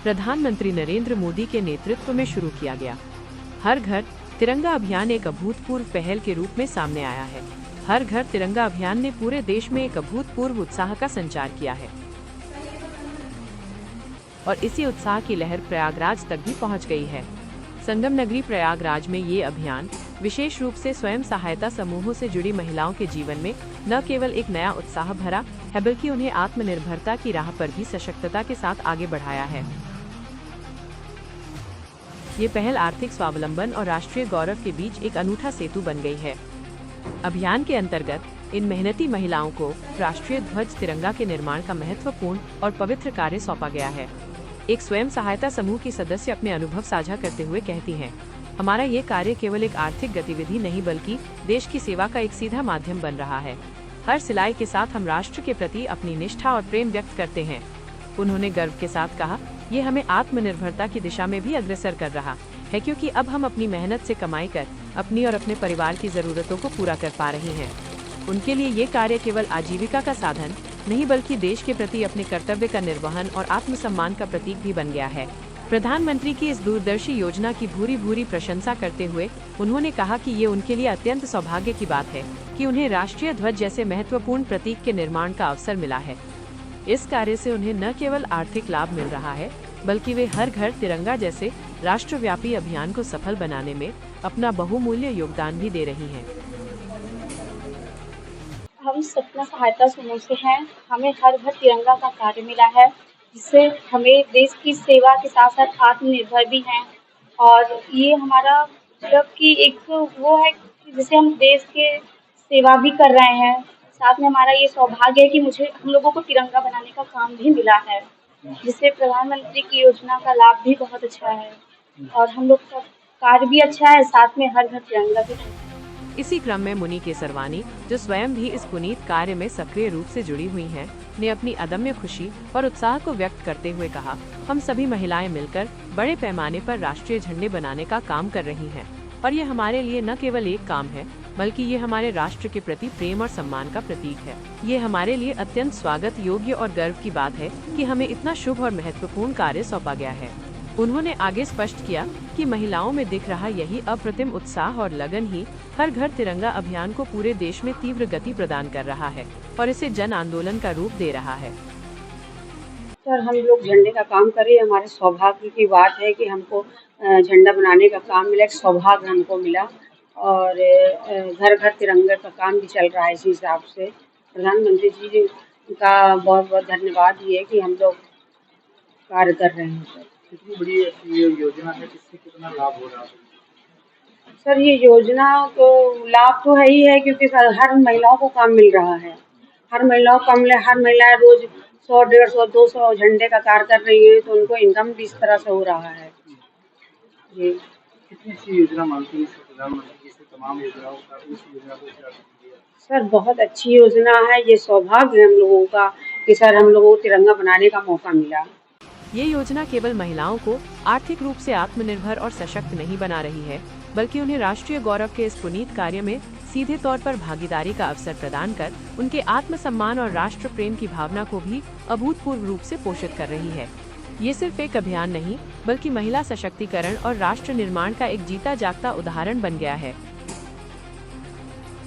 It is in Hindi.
प्रधानमंत्री नरेंद्र मोदी के नेतृत्व में शुरू किया गया हर घर तिरंगा अभियान एक अभूतपूर्व पहल के रूप में सामने आया है। हर घर तिरंगा अभियान ने पूरे देश में एक अभूतपूर्व उत्साह का संचार किया है और इसी उत्साह की लहर प्रयागराज तक भी पहुंच गई है। संगम नगरी प्रयागराज में ये अभियान विशेष रूप से स्वयं सहायता समूहों से जुड़ी महिलाओं के जीवन में न केवल एक नया उत्साह भरा है बल्कि उन्हें आत्मनिर्भरता की राह पर भी सशक्तता के साथ आगे बढ़ाया है। ये पहल आर्थिक स्वावलंबन और राष्ट्रीय गौरव के बीच एक अनूठा सेतु बन गई है। अभियान के अंतर्गत इन मेहनती महिलाओं को राष्ट्रीय ध्वज तिरंगा के निर्माण का महत्वपूर्ण और पवित्र कार्य सौंपा गया है। एक स्वयं सहायता समूह की सदस्य अपने अनुभव साझा करते हुए कहती हैं, हमारा ये कार्य केवल एक आर्थिक गतिविधि नहीं बल्कि देश की सेवा का एक सीधा माध्यम बन रहा है। हर सिलाई के साथ हम राष्ट्र के प्रति अपनी निष्ठा और प्रेम व्यक्त करते हैं। उन्होंने गर्व के साथ कहा, ये हमें आत्मनिर्भरता की दिशा में भी अग्रसर कर रहा है क्योंकि अब हम अपनी मेहनत से कमाई कर अपनी और अपने परिवार की जरूरतों को पूरा कर पा रहे हैं। उनके लिए ये कार्य केवल आजीविका का साधन नहीं बल्कि देश के प्रति अपने कर्तव्य का निर्वहन और आत्मसम्मान का प्रतीक भी बन गया है। प्रधानमंत्री की इस दूरदर्शी योजना की भूरी भूरी प्रशंसा करते हुए उन्होंने कहा कि ये उनके लिए अत्यंत सौभाग्य की बात है कि उन्हें राष्ट्रीय ध्वज जैसे महत्वपूर्ण प्रतीक के निर्माण का अवसर मिला है। इस कार्य से उन्हें न केवल आर्थिक लाभ मिल रहा है बल्कि वे हर घर तिरंगा जैसे राष्ट्रव्यापी अभियान को सफल बनाने में अपना बहुमूल्य योगदान भी दे रही हैं। हम सपना सहायता समूह से हैं। हमें हर घर तिरंगा का कार्य मिला है जिससे हमें देश की सेवा के साथ साथ आत्मनिर्भर भी हैं और ये हमारा मतलब कि एक वो है कि जिसे हम देश के सेवा भी कर रहे हैं। साथ में हमारा ये सौभाग्य है कि हम लोगों को तिरंगा बनाने का काम भी मिला है जिससे प्रधानमंत्री की योजना का लाभ भी बहुत अच्छा है और हम लोग का कार्य भी अच्छा है, साथ में हर घर तिरंगा भी है। इसी क्रम में मुनि केसरवानी, जो स्वयं भी इस पुनीत कार्य में सक्रिय रूप से जुड़ी हुई हैं, ने अपनी अदम्य खुशी और उत्साह को व्यक्त करते हुए कहा, हम सभी महिलाएं मिलकर बड़े पैमाने पर राष्ट्रीय झंडे बनाने का काम कर रही हैं और ये हमारे लिए न केवल एक काम है बल्कि ये हमारे राष्ट्र के प्रति प्रेम और सम्मान का प्रतीक है। ये हमारे लिए अत्यंत स्वागत योग्य और गर्व की बात है कि हमें इतना शुभ और महत्वपूर्ण कार्य सौंपा गया है। उन्होंने आगे स्पष्ट किया कि महिलाओं में दिख रहा यही अप्रतिम उत्साह और लगन ही हर घर तिरंगा अभियान को पूरे देश में तीव्र गति प्रदान कर रहा है और इसे जन आंदोलन का रूप दे रहा है। सर, हम लोग झंडे का काम करें, हमारे सौभाग्य की बात है कि हमको झंडा बनाने का काम मिला, एक सौभाग्य हमको मिला और घर घर तिरंगे का काम भी चल रहा है। इसी हिसाब से प्रधानमंत्री जी का बहुत बहुत धन्यवाद ये कि हम लोग कार्य कर रहे हैं। सर, कितनी बड़ी ये योजना है, इससे कितना लाभ हो रहा है? सर, ये योजना तो लाभ तो है ही है क्योंकि सर हर महिलाओं को काम मिल रहा है। हर महिलाओं को काम मिले, हर महिला रोज 100, 150, 200 झंडे का कार्य कर रही है तो उनको इनकम भी इस तरह से हो रहा है। जी, कितनी अच्छी योजना मानती है प्रधानमंत्री जी से तमाम योजनाओं का, उस योजना को क्या कीजिए? सर बहुत अच्छी योजना है। ये सौभाग्य है हम लोगों का कि सर हम लोगों को तिरंगा बनाने का मौका मिला। ये योजना केवल महिलाओं को आर्थिक रूप से आत्मनिर्भर और सशक्त नहीं बना रही है बल्कि उन्हें राष्ट्रीय गौरव के इस पुनीत कार्य में सीधे तौर पर भागीदारी का अवसर प्रदान कर उनके आत्मसम्मान और राष्ट्र प्रेम की भावना को भी अभूतपूर्व रूप से पोषित कर रही है। ये सिर्फ एक अभियान नहीं बल्कि महिला सशक्तिकरण और राष्ट्र निर्माण का एक जीता जागता उदाहरण बन गया है।